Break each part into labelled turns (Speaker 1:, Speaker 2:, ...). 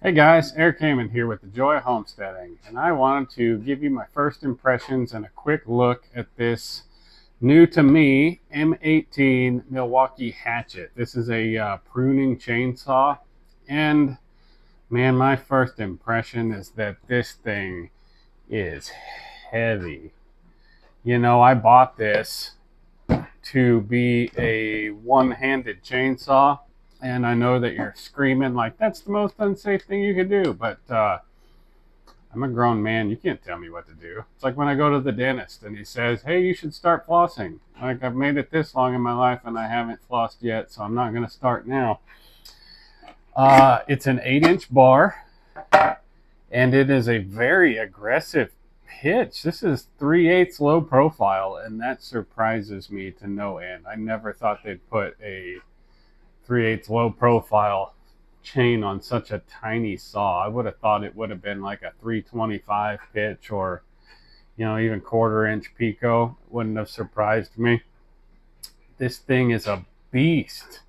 Speaker 1: Hey guys, Eric Heyman here with the Joy of Homesteading, and I wanted to give you my first impressions and a quick look at this new to me M18 Milwaukee Hatchet. This is a pruning chainsaw, and man, my first impression is that this thing is heavy. You know, I bought this to be a one-handed chainsaw, and I know that you're screaming like that's the most unsafe thing you could do, but I'm a grown man. You can't tell me what to do. It's like when I go to the dentist and he says, hey, you should start flossing. Like, I've made it this long in my life and I haven't flossed yet, so I'm not going to start now. It's an 8-inch bar, and it is a very aggressive pitch. This is 3/8 low profile, and that surprises me to no end. I never thought they'd put a 3/8 low profile chain on such a tiny saw. I would have thought it would have been like a 325 pitch, or even 1/4 inch pico. Wouldn't have surprised me. This thing is a beast.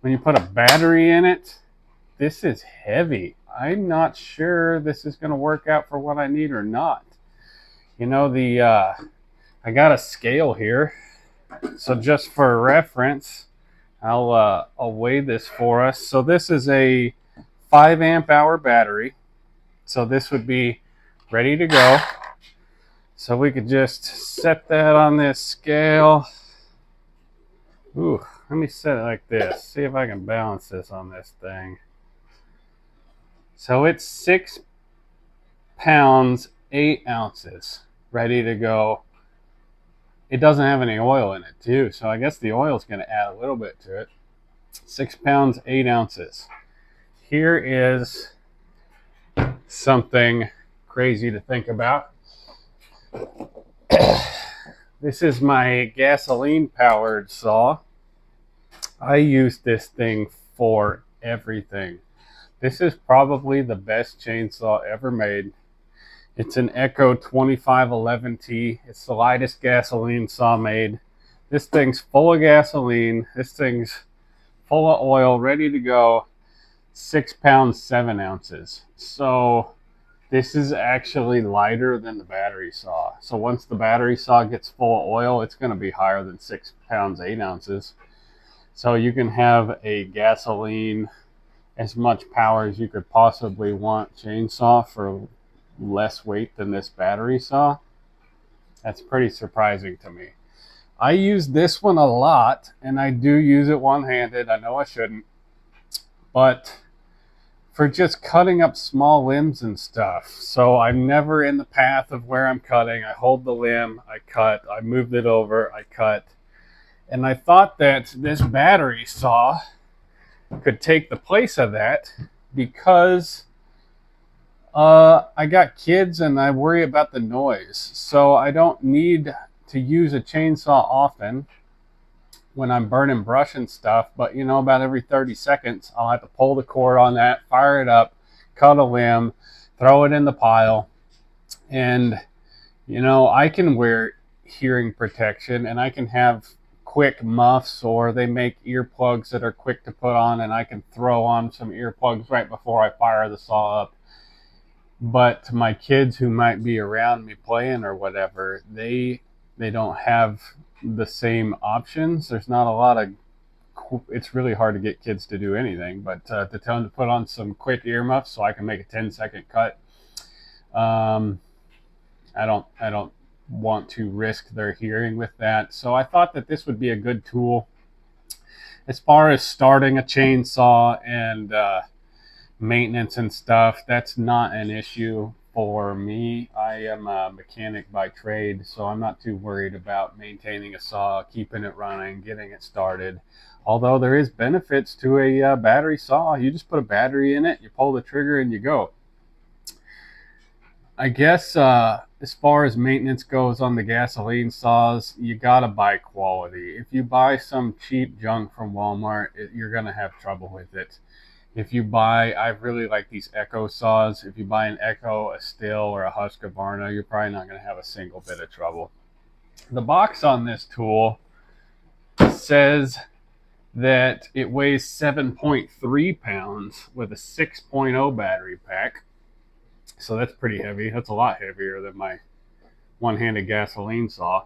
Speaker 1: When you put a battery in it, this is heavy. I'm not sure this is going to work out for what I need or not. I got a scale here, so just for reference, I'll weigh this for us. So this is a 5 amp hour battery. So this would be ready to go. So we could just set that on this scale. Ooh, let me set it like this. See if I can balance this on this thing. So it's 6 pounds, 8 ounces, ready to go. It doesn't have any oil in it too, so I guess the oil is going to add a little bit to it. 6 pounds, 8 ounces. Here is something crazy to think about. This is my gasoline powered saw. I use this thing for everything. This is probably the best chainsaw ever made. It's an Echo 2511T. It's the lightest gasoline saw made. This thing's full of gasoline. This thing's full of oil, ready to go. 6 pounds, 7 ounces. So this is actually lighter than the battery saw. So once the battery saw gets full of oil, it's going to be higher than 6 pounds, 8 ounces. So you can have a gasoline, as much power as you could possibly want chainsaw for less weight than this battery saw. That's pretty surprising to me. I use this one a lot, and I do use it one-handed. I know I shouldn't, but for just cutting up small limbs and stuff. So I'm never in the path of where I'm cutting. I hold the limb, I cut, I moved it over, I cut. And I thought that this battery saw could take the place of that, because I got kids and I worry about the noise. So I don't need to use a chainsaw often when I'm burning brush and stuff, but about every 30 seconds, I'll have to pull the cord on that, fire it up, cut a limb, throw it in the pile. And, I can wear hearing protection, and I can have quick muffs, or they make earplugs that are quick to put on, and I can throw on some earplugs right before I fire the saw up. But to my kids who might be around me playing or whatever, they don't have the same options. There's not a lot of, it's really hard to get kids to do anything, but to tell them to put on some quick earmuffs so I can make a 10-second cut. I don't want to risk their hearing with that. So I thought that this would be a good tool as far as starting a chainsaw and maintenance and stuff. That's not an issue for me. I am a mechanic by trade, so I'm not too worried about maintaining a saw, keeping it running, getting it started. Although there is benefits to a battery saw. You just put a battery in it, you pull the trigger, and you go. I guess as far as maintenance goes on the gasoline saws, you gotta buy quality. If you buy some cheap junk from Walmart, you're gonna have trouble with it. If you buy, I really like these Echo saws. If you buy an Echo, a Still, or a Husqvarna, you're probably not going to have a single bit of trouble. The box on this tool says that it weighs 7.3 pounds with a 6.0 battery pack. So that's pretty heavy. That's a lot heavier than my one-handed gasoline saw.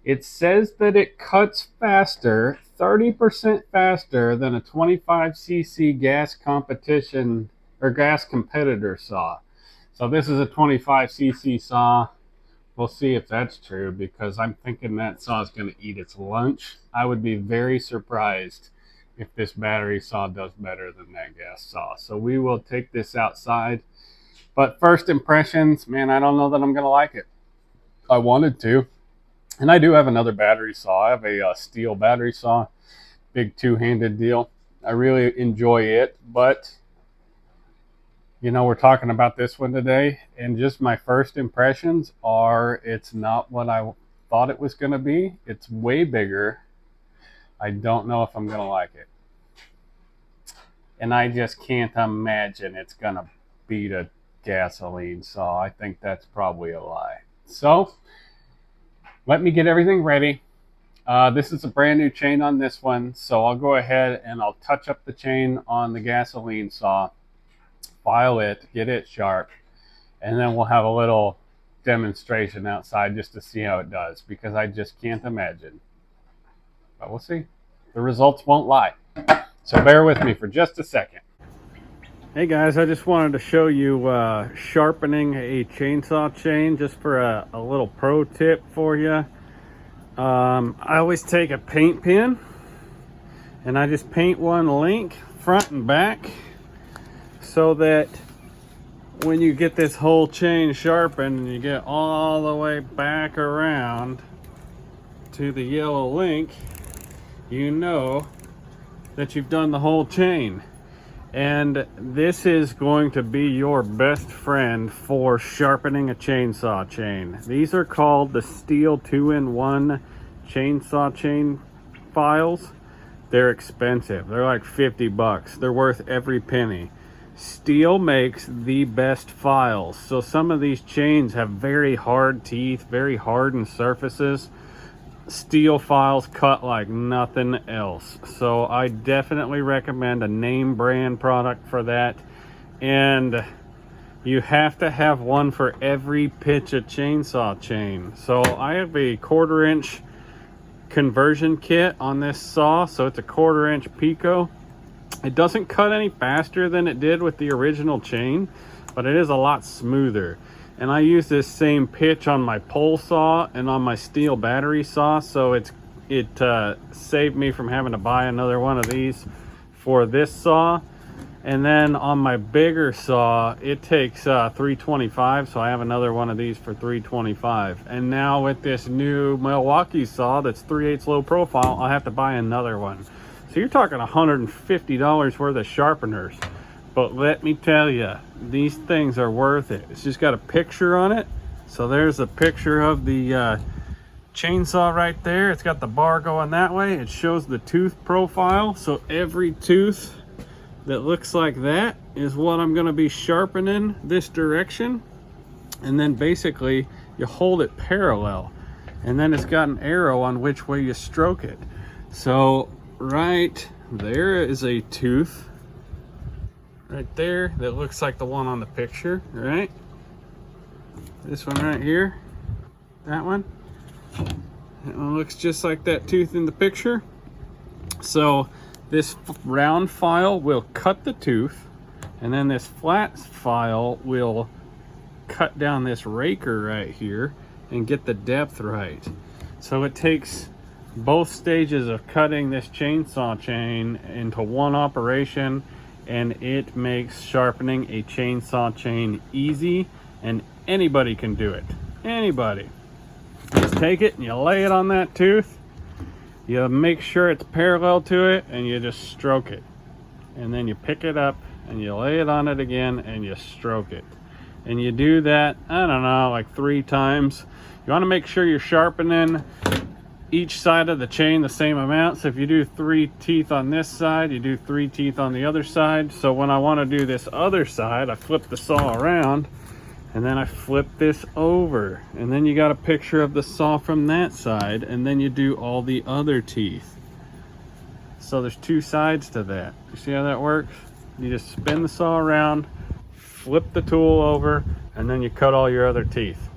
Speaker 1: It says that it cuts faster, 30% faster than a 25cc gas competition or gas competitor saw. So this is a 25cc saw. We'll see if that's true, because I'm thinking that saw is going to eat its lunch. I would be very surprised if this battery saw does better than that gas saw. So we will take this outside. But first impressions, man, I don't know that I'm going to like it. I wanted to. And I do have another battery saw. I have a steel battery saw, big two-handed deal. I really enjoy it, but you know, we're talking about this one today, and just my first impressions are it's not what I thought it was going to be. It's way bigger. I don't know if I'm going to like it. And I just can't imagine it's going to beat a gasoline saw. I think that's probably a lie. So, let me get everything ready. This is a brand new chain on this one, so I'll go ahead and I'll touch up the chain on the gasoline saw, file it, get it sharp, and then we'll have a little demonstration outside just to see how it does, because I just can't imagine. But we'll see. The results won't lie. So bear with me for just a second. Hey guys, I just wanted to show you sharpening a chainsaw chain, just for a little pro tip for you. I always take a paint pen and I just paint one link front and back, so that when you get this whole chain sharpened and you get all the way back around to the yellow link, you know that you've done the whole chain. And this is going to be your best friend for sharpening a chainsaw chain. These are called the Steel 2-in-1 chainsaw chain files. They're expensive. They're like 50 bucks. They're worth every penny. Steel makes the best files. So some of these chains have very hard teeth, very hardened surfaces. Steel files cut like nothing else. So I definitely recommend a name brand product for that. And you have to have one for every pitch of chainsaw chain. So I have a 1/4 inch conversion kit on this saw. So it's a 1/4 inch Pico. It doesn't cut any faster than it did with the original chain, but it is a lot smoother. And I use this same pitch on my pole saw and on my steel battery saw, so it saved me from having to buy another one of these for this saw. And then on my bigger saw, it takes 325, so I have another one of these for 325. And now with this new Milwaukee saw that's 3/8 low profile, I'll have to buy another one. So you're talking $150 worth of sharpeners. But let me tell you, these things are worth it. It's just got a picture on it. So there's a picture of the chainsaw right there. It's got the bar going that way. It shows the tooth profile. So every tooth that looks like that is what I'm going to be sharpening this direction. And then basically you hold it parallel. And then it's got an arrow on which way you stroke it. So right there is a tooth right there that looks like the one on the picture, right? This one right here, that one looks just like that tooth in the picture. So this round file will cut the tooth, and then this flat file will cut down this raker right here and get the depth right. So it takes both stages of cutting this chainsaw chain into one operation, and it makes sharpening a chainsaw chain easy, and anybody can do it. Anybody. Just take it and you lay it on that tooth, you make sure it's parallel to it, and you just stroke it. And then you pick it up and you lay it on it again and you stroke it. And you do that, I don't know, like 3 times. You want to make sure you're sharpening each side of the chain the same amount. So if you do 3 teeth on this side, you do 3 teeth on the other side. So when I want to do this other side, I flip the saw around and then I flip this over, and then you got a picture of the saw from that side, and then you do all the other teeth. So there's two sides to that. You see how that works? You just spin the saw around, flip the tool over, and then you cut all your other teeth.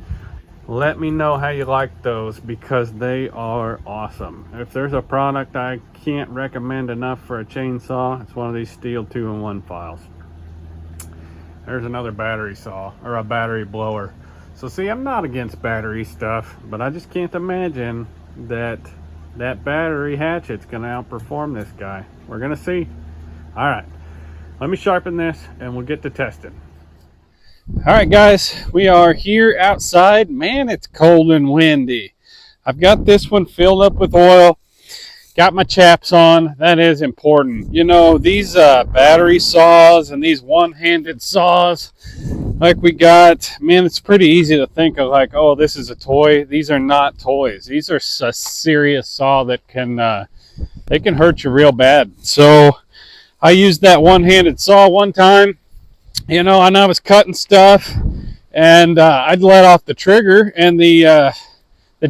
Speaker 1: Let me know how you like those, because they are awesome. If there's a product I can't recommend enough for a chainsaw, it's one of these steel 2-in-1 files. There's another battery saw, or a battery blower. So see, I'm not against battery stuff, but I just can't imagine that that battery hatchet's gonna outperform this guy. We're gonna see. All right, let me sharpen this and we'll get to testing. All right, guys, we are here outside. Man, it's cold and windy. I've got this one filled up with oil. Got my chaps on. That is important. You know, these battery saws and these one-handed saws like we got, man, it's pretty easy to think of like, oh, this is a toy. These are not toys. These are a serious saw that can they can hurt you real bad. So I used that one-handed saw one time, you know, and I was cutting stuff, and I'd let off the trigger, and the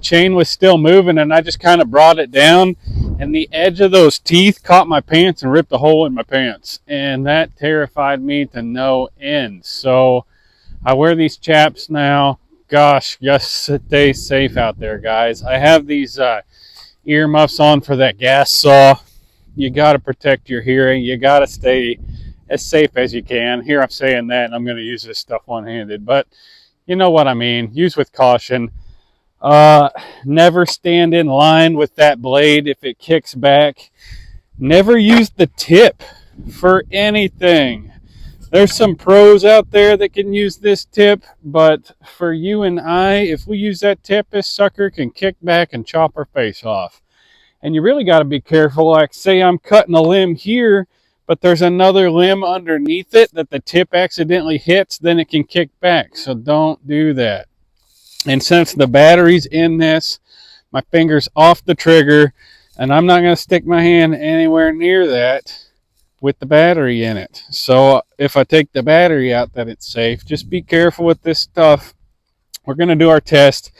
Speaker 1: chain was still moving, and I just kind of brought it down, and the edge of those teeth caught my pants and ripped a hole in my pants, and that terrified me to no end. So I wear these chaps now. Gosh, just stay safe out there, guys. I have these earmuffs on for that gas saw. You got to protect your hearing. You got to stay as safe as you can. Here I'm saying that, and I'm going to use this stuff one-handed, but you know what I mean. Use with caution. Never stand in line with that blade if it kicks back. Never use the tip for anything. There's some pros out there that can use this tip, but for you and I, if we use that tip, this sucker can kick back and chop our face off. And you really got to be careful. Like, say I'm cutting a limb here, but there's another limb underneath it that the tip accidentally hits, then it can kick back. So don't do that. And since the battery's in this, my finger's off the trigger, and I'm not going to stick my hand anywhere near that with the battery in it. So if I take the battery out, that it's safe. Just be careful with this stuff. We're going to do our test.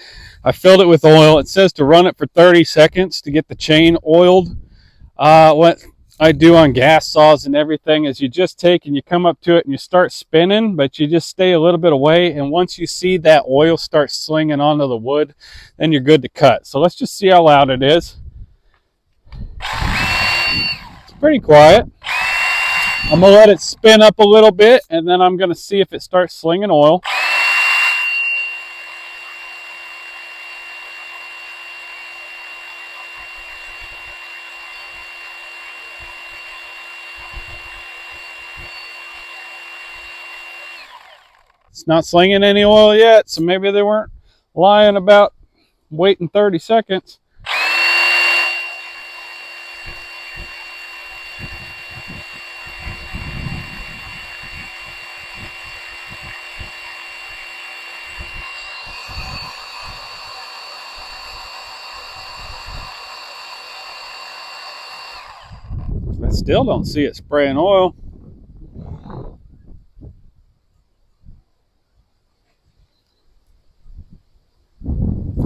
Speaker 1: I filled it with oil. It says to run it for 30 seconds to get the chain oiled. What I do on gas saws and everything is you just take and you come up to it and you start spinning, but you just stay a little bit away, and once you see that oil start slinging onto the wood, then you're good to cut. So let's just see how loud it is. It's pretty quiet. I'm going to let it spin up a little bit, and then I'm going to see if it starts slinging oil. It's not slinging any oil yet, so maybe they weren't lying about waiting 30 seconds. I still don't see it spraying oil.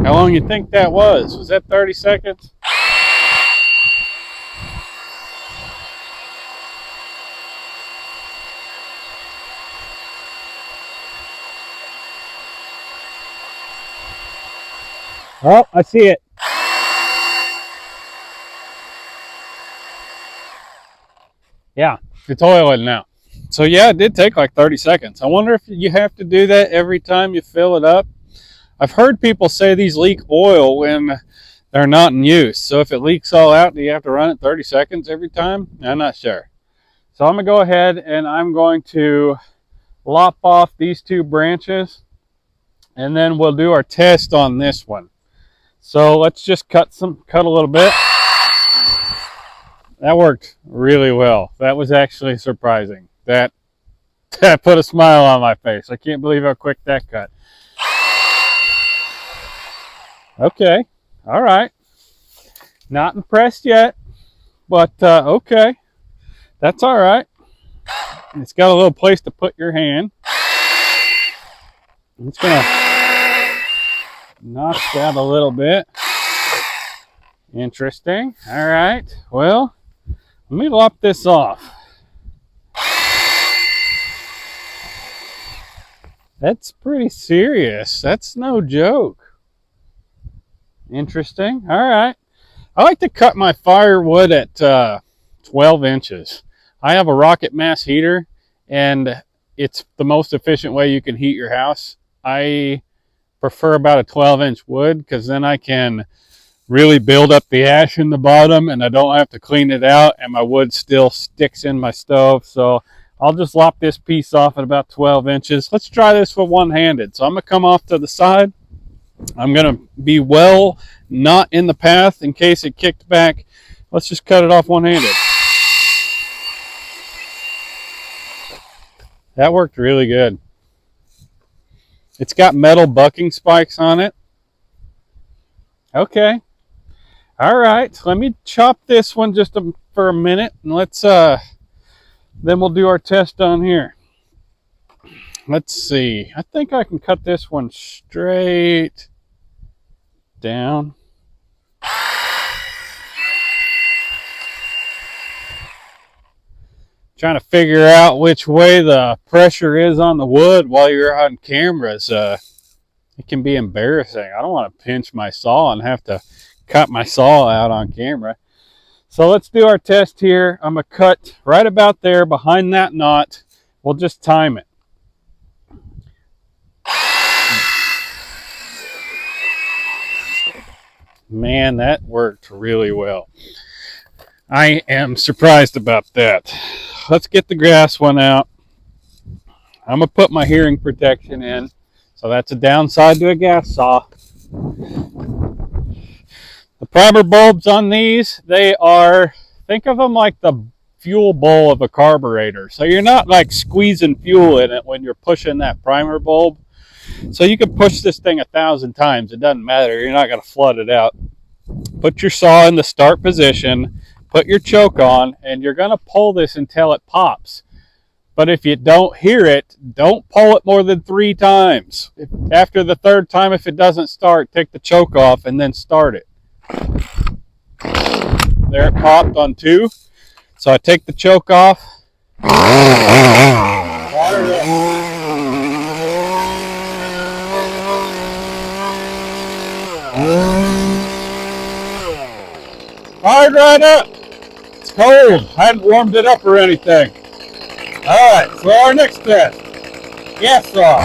Speaker 1: How long you think that was? Was that 30 seconds? Oh, I see it. Yeah, it's oiling now. So yeah, it did take like 30 seconds. I wonder if you have to do that every time you fill it up. I've heard people say these leak oil when they're not in use. So if it leaks all out, do you have to run it 30 seconds every time? I'm not sure. So I'm going to go ahead and I'm going to lop off these two branches, and then we'll do our test on this one. So let's just cut a little bit. That worked really well. That was actually surprising. That put a smile on my face. I can't believe how quick that cut. Okay, all right. Not impressed yet, but okay. That's all right. It's got a little place to put your hand. It's gonna knock that a little bit. Interesting. All right. Well, Let me lop this off. That's pretty serious. That's no joke. Interesting. All right. I like to cut my firewood at 12 inches. I have a rocket mass heater, and it's the most efficient way you can heat your house. I prefer about a 12-inch wood because then I can really build up the ash in the bottom and I don't have to clean it out, and my wood still sticks in my stove. So I'll just lop this piece off at about 12 inches. Let's try this for one-handed. So I'm going to come off to the side. I'm going to be well not in the path in case it kicked back. Let's just cut it off one-handed. That worked really good. It's got metal bucking spikes on it. Okay. All right. Let me chop this one just for a minute, and let's then we'll do our test on here. Let's see. I think I can cut this one straight down. Trying to figure out which way the pressure is on the wood while you're on cameras. It can be embarrassing. I don't want to pinch my saw and have to cut my saw out on camera. So let's do our test here. I'm going to cut right about there behind that knot. We'll just time it. Man, that worked really well. I am surprised about that. Let's get the grass one out. I'm going to put my hearing protection in. So that's a downside to a gas saw. The primer bulbs on these, they are, think of them like the fuel bowl of a carburetor. So you're not like squeezing fuel in it when you're pushing that primer bulb. So you can push this thing 1,000 times. It doesn't matter. You're not going to flood it out. Put your saw in the start position. Put your choke on, and you're going to pull this until it pops. But if you don't hear it, don't pull it more than 3 times. After the 3rd time, if it doesn't start, take the choke off and then start it. There, it popped on 2. So I take the choke off. Water it up. Fired right up. It's cold. I hadn't warmed it up or anything. Alright, so our next test. Gas saw.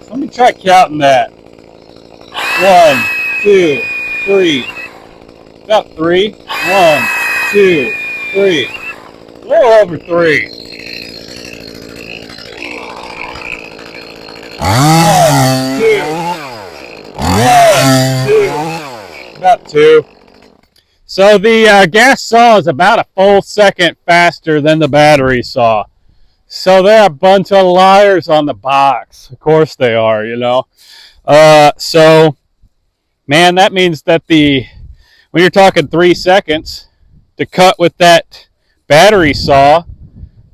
Speaker 1: Let me try counting that. 1, 2, 3. About 3. 1, 2, 3. A little over 3. 1, 2. About 2. So the gas saw is about a full second faster than the battery saw. So they're a bunch of liars on the box. Of course they are, you know. So, man, that means that when you're talking 3 seconds to cut with that battery saw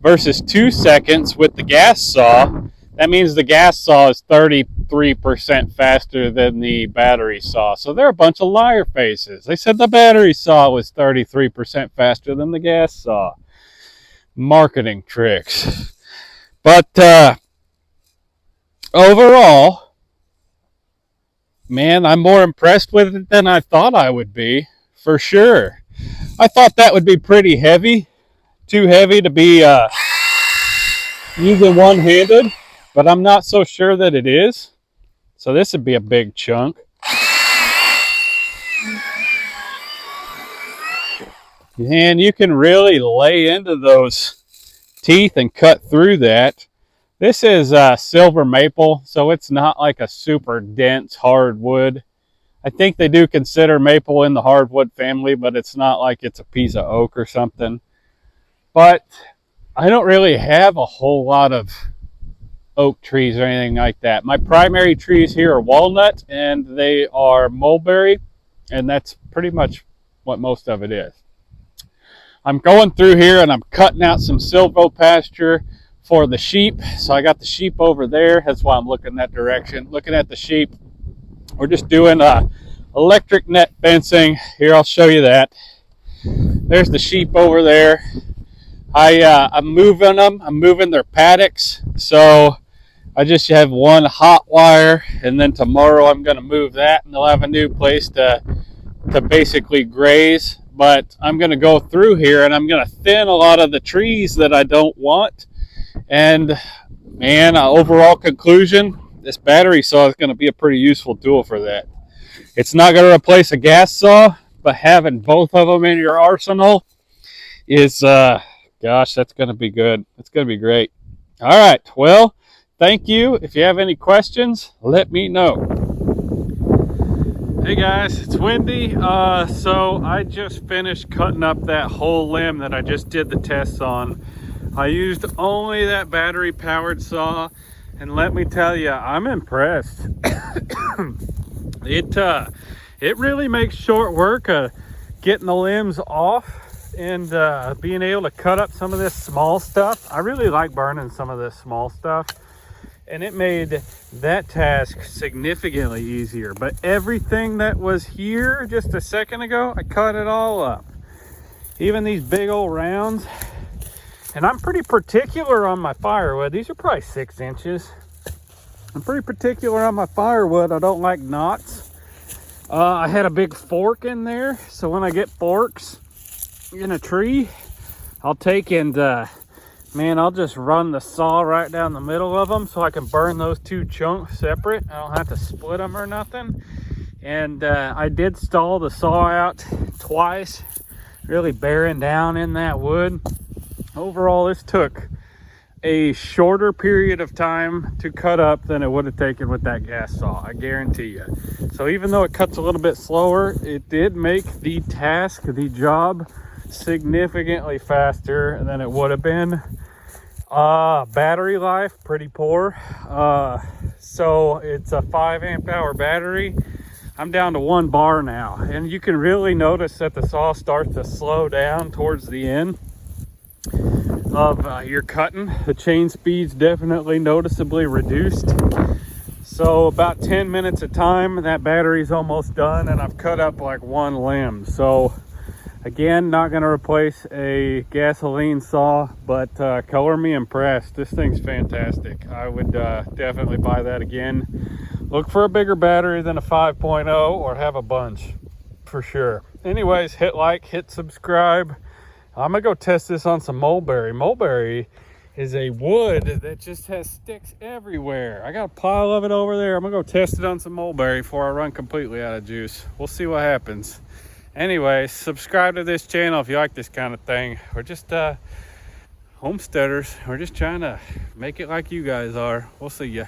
Speaker 1: versus 2 seconds with the gas saw, that means the gas saw is 33% faster than the battery saw. So they're a bunch of liar faces. They said the battery saw was 33% faster than the gas saw. Marketing tricks. But overall, man, I'm more impressed with it than I thought I would be, for sure. I thought that would be pretty heavy, too heavy to be using one-handed, but I'm not so sure that it is. So this would be a big chunk. And you can really lay into those teeth and cut through that. This is silver maple, so it's not like a super dense hardwood. I think they do consider maple in the hardwood family, but it's not like it's a piece of oak or something. But I don't really have a whole lot of oak trees or anything like that. My primary trees here are walnut, and they are mulberry, and that's pretty much what most of it is. I'm going through here and I'm cutting out some silvo pasture for the sheep. So I got the sheep over there. That's why I'm looking that direction, looking at the sheep. We're just doing electric net fencing. Here, I'll show you that. There's the sheep over there. I'm moving them. I'm moving their paddocks. So I just have one hot wire, and then tomorrow I'm going to move that, and they'll have a new place to basically graze. But I'm going to go through here and I'm going to thin a lot of the trees that I don't want. And man, overall conclusion, this battery saw is going to be a pretty useful tool for that. It's not going to replace a gas saw, but having both of them in your arsenal is, gosh, that's going to be good. It's going to be great. All right. Well, thank you. If you have any questions, let me know. Hey guys, it's windy. So I just finished cutting up that whole limb that I just did the tests on. I used only that battery powered saw, and let me tell you, I'm impressed. It really makes short work of getting the limbs off and being able to cut up some of this small stuff. I really like burning some of this small stuff, and it made that task significantly easier. But everything that was here just a second ago, I cut it all up. Even these big old rounds. And I'm pretty particular on my firewood. These are probably 6 inches. I'm pretty particular on my firewood. I don't like knots. I had a big fork in there, so when I get forks in a tree, I'll take and man, I'll just run the saw right down the middle of them so I can burn those two chunks separate. I don't have to split them or nothing. And I did stall the saw out twice, really bearing down in that wood. Overall, this took a shorter period of time to cut up than it would have taken with that gas saw, I guarantee you. So even though it cuts a little bit slower, it did make the task, the job, significantly faster than it would have been. Battery life, pretty poor. So it's a 5 amp hour battery. I'm down to 1 bar now, and you can really notice that the saw starts to slow down towards the end of your cutting. The chain speed's definitely noticeably reduced. So about 10 minutes of time, that battery's almost done, and I've cut up like 1 limb. So again, not going to replace a gasoline saw, but color me impressed. This thing's fantastic. I would definitely buy that again. Look for a bigger battery than a 5.0 or have a bunch for sure. Anyways, hit like, hit subscribe. I'm gonna go test this on some mulberry. Mulberry is a wood that just has sticks everywhere. I got a pile of it over there. I'm gonna go test it on some mulberry before I run completely out of juice. We'll see what happens. Anyway, subscribe to this channel if you like this kind of thing. We're just homesteaders. We're just trying to make it like you guys are. We'll see ya.